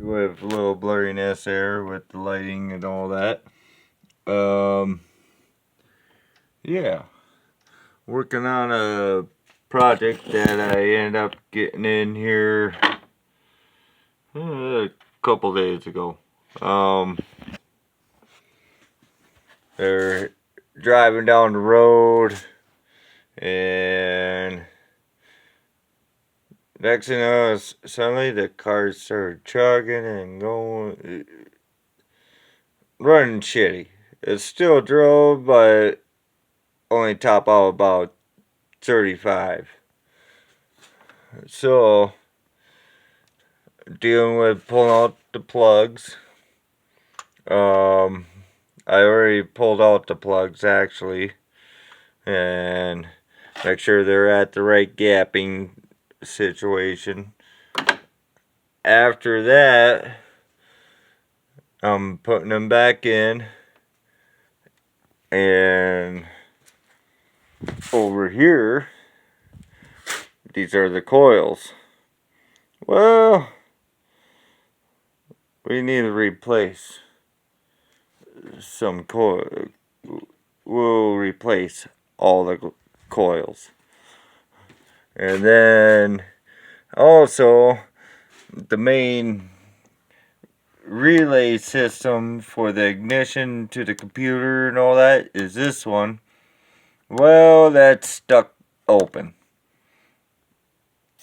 with a little blurriness there with the lighting and all that. Yeah. Working on a project that I ended up getting in here a couple days ago. They're driving down the road, and next thing you know, suddenly the cars started chugging and going, running shitty. It still drove, but only top out about 35. So, dealing with pulling out the plugs. I already pulled out the plugs actually, and make sure they're at the right gapping situation. After that, I'm putting them back in, and over here, these are the coils. Well, we need to replace some coil. We'll replace all the coils. And then also the main relay system for the ignition to the computer and all that is this one. Well, that's stuck open.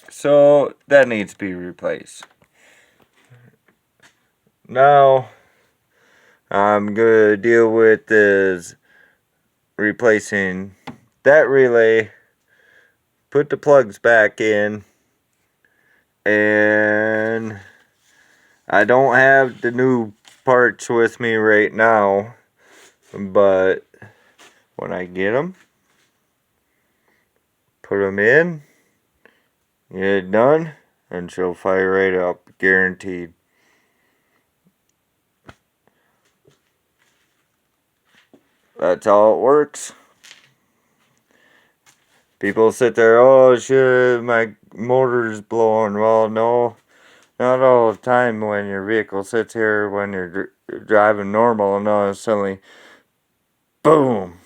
So that needs to be replaced. Now I'm gonna deal with is replacing that relay, put the plugs back in, and I don't have the new parts with me right now, but when I get them, put them in, get it done, and she'll fire right up, guaranteed. That's how it works. People sit there, oh shit, my motor's blowing. Well, no, not all the time when your vehicle sits here when you're driving normal, and all suddenly, boom,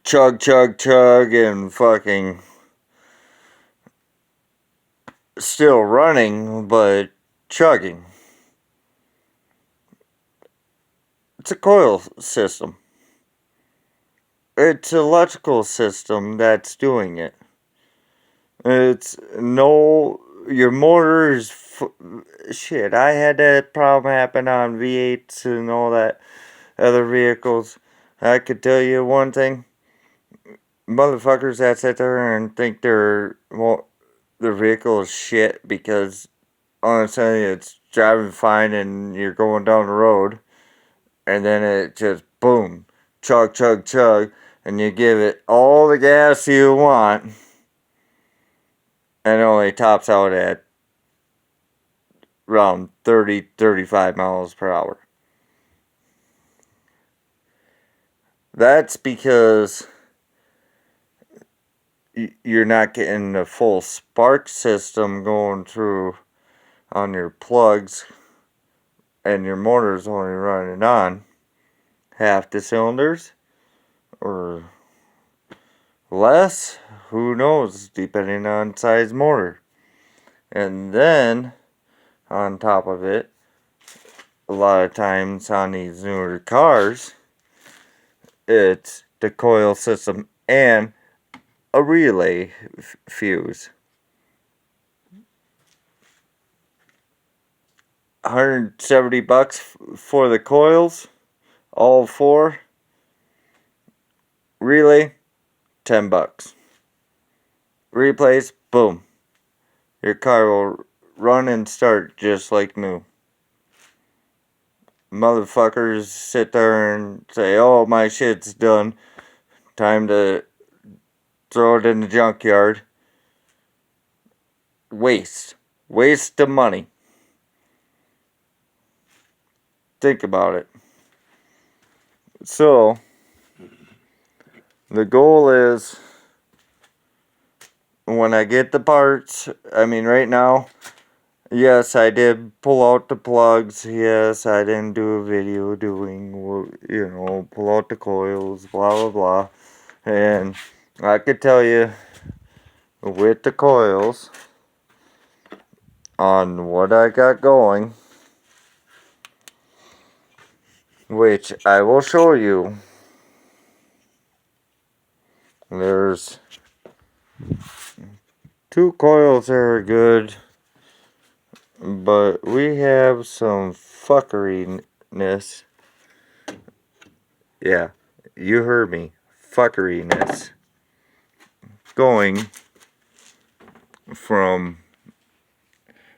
chug, chug, chug, and fucking still running, but chugging. It's a coil system. It's an electrical system that's doing it. It's no, your motor is shit. I had that problem happen on V8s and all that other vehicles. I could tell you one thing. Motherfuckers that sit there and think their vehicle is shit because honestly it's driving fine and you're going down the road, and then it just boom, chug, chug, chug, and you give it all the gas you want, and it only tops out at around 30-35 miles per hour. That's because you're not getting the full spark system going through on your plugs, and your motor's only running on half the cylinders or less, who knows, depending on size motor. And then on top of it, a lot of times on these newer cars, it's the coil system and a relay fuse. $170 for the coils, all four. Relay, $10. Replace, boom. Your car will run and start just like new. Motherfuckers sit there and say, oh, my shit's done. Time to throw it in the junkyard. Waste. Waste of money. Think about it. So, the goal is, when I get the parts, I mean right now, Yes, I did pull out the plugs. Yes, I didn't do a video doing, pull out the coils, blah, blah, blah. And I could tell you, with the coils, on what I got going, which I will show you. There's two coils that are good, but we have some fuckeriness. Yeah, you heard me. Fuckeriness. Going from,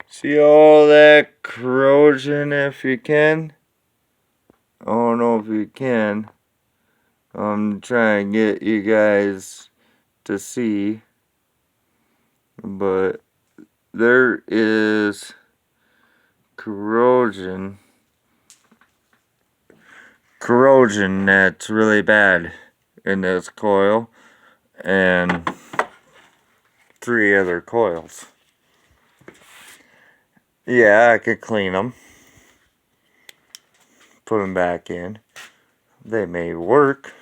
see all that corrosion if you can? I don't know if you can. I'm trying to get you guys to see, but there is corrosion that's really bad in this coil and 3 other coils. Yeah, I could clean them, put them back in. They may work,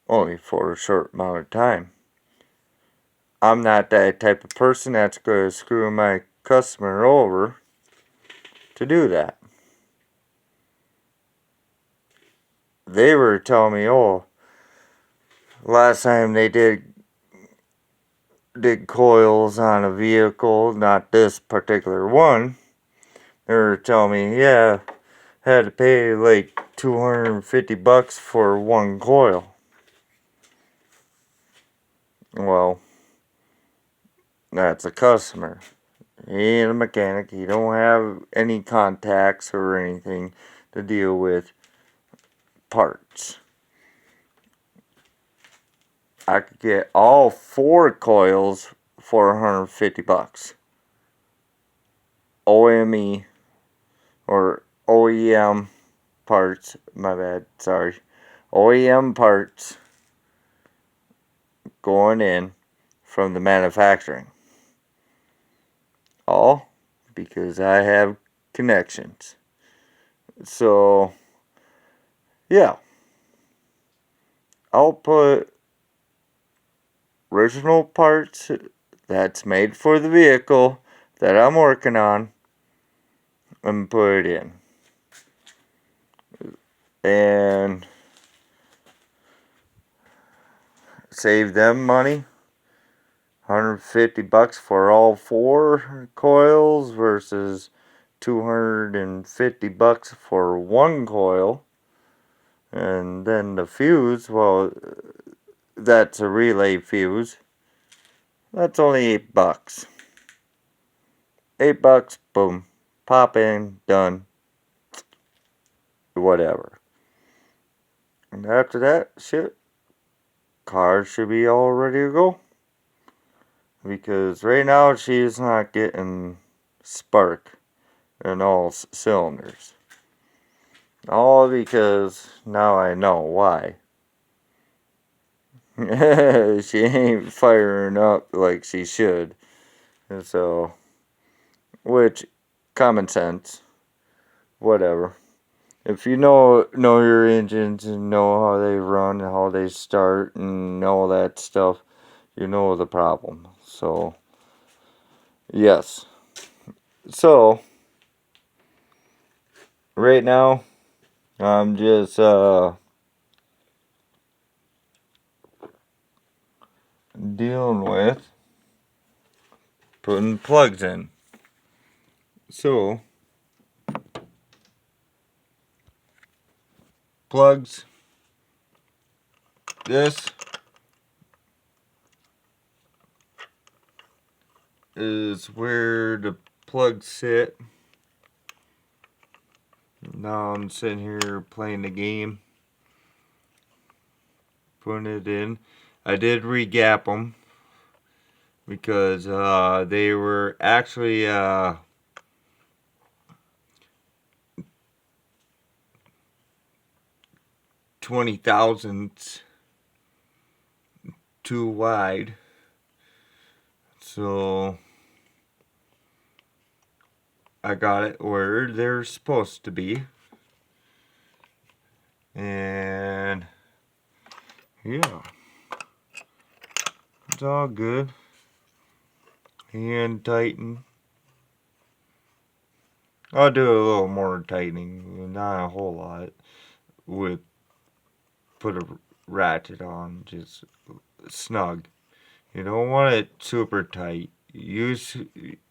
only for a short amount of time. I'm not that type of person that's going to screw my customer over to do that. They were telling me, oh, last time they did coils on a vehicle, not this particular one, they were telling me, yeah, had to pay like $250 for one coil. Well, that's a customer. He ain't a mechanic. He don't have any contacts or anything to deal with parts. I could get all 4 coils for $150. OME or OEM parts, my bad, sorry. OEM parts going in from the manufacturing. All because I have connections. So, yeah. I'll put original parts that's made for the vehicle that I'm working on and put it in. And save them money. $150 for all 4 coils versus $250 for one coil. And then the fuse, well, that's a relay fuse. That's only $8. $8, boom. Pop in, done. Whatever. And after that, shit, car should be all ready to go. Because right now she's not getting spark in all cylinders. All because now I know why. She ain't firing up like she should. And so, which, common sense, whatever. If you know your engines and know how they run and how they start and all that stuff, you know the problem. So, yes. So, right now, I'm just dealing with putting plugs in. So, plugs, this is where the plugs sit. Now I'm sitting here playing the game, putting it in. I did re-gap them because they were actually 20 thousandths too wide. So I got it where they're supposed to be. And yeah, it's all good. Hand tighten. I'll do a little more tightening, not a whole lot. With put a ratchet on, just snug. You don't want it super tight. Use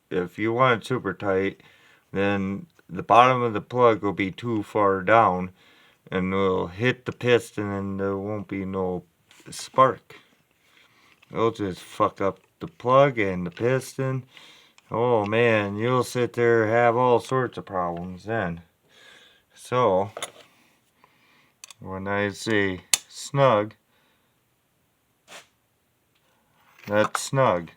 if you want it super tight, then the bottom of the plug will be too far down, and it'll hit the piston, and there won't be no spark. It'll just fuck up the plug and the piston. Oh man, you'll sit there and have all sorts of problems then. So, when I say snug, that's snug.